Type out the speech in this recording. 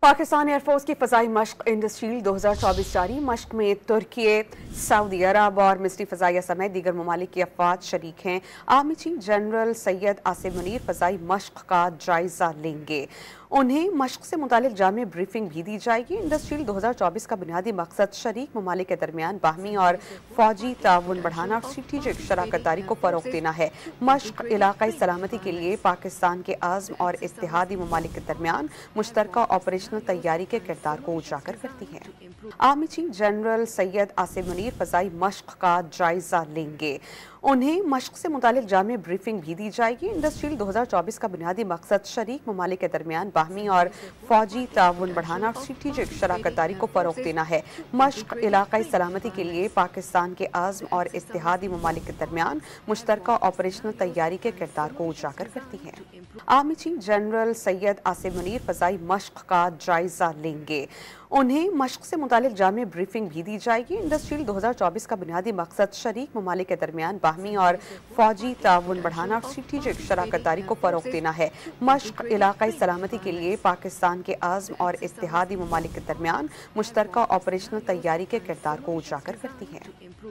Pakistan air force की फ़ज़ाई मश्क industrial 2024 जारी। मश्क में तुर्की, सऊदी अरब और मिस्री फ़ज़ाइया समेत दीगर ममालिक की अफ़वाज शरीक हैं। Army chief general Syed Asim Munir फ़ज़ाई मश्क का जायज़ा लेंगे। उन्हें मश्क से मुतालिक जामी ब्रीफिंग भी दी जाएगी। इंडस्ट्रील 2024 का बुनियादी मकसद शरीक ममालिक के दरमियान बाहमी और फौजी ताउन बढ़ाना और स्ट्रेटेजिक शराकत दारी को फ़रोग़ देना है। मश्क इलाक़ाई सलामती के लिए पाकिस्तान के आज़्म और इत्तेहादी ममालिक के दरमियान मुश्तरका ऑपरेशनल तैयारी के किरदार को उजागर करती है। Army chief general Syed Asim Munir फ़ज़ाई मश्क का जायज़ा लेंगे। उन्हें मश्क से मुतालिक जामी ब्रीफिंग भी दी जाएगी। इंडस्ट्रील 2024 का बुनियादी मकसद शरीक ममालिक के दरमियान बाहमी और फौजी ताउन बढ़ाना और स्ट्रेटेजिक शराकत दारी को फ़रोग़ देना है। मश्क इलाक़ाई सलामती के लिए पाकिस्तान के आज़्म और इत्तेहादी ममालिक के दरमियान मुश्तरका ऑपरेशनल तैयारी के किरदार को उजागर करती है। Army chief general Syed Asim Munir फ़ज़ाई मश्क का जायज़ा लेंगे। उन्हें मश्क से मुतालिक जामी ब्रीफिंग भी दी जाएगी। इंडस्ट्रील 2024 का बुनियादी मकसद शरीक ममालिक के दरमियान बाहमी और फौजी ताउन बढ़ाना और स्ट्रेटेजिक शराकत दारी को फ़रोग़ देना है। मश्क इलाक़ाई सलामती के लिए पाकिस्तान के आज़्म और इत्तेहादी ममालिक के दरमियान मुश्तरका ऑपरेशनल तैयारी के किरदार को उजागर करती है।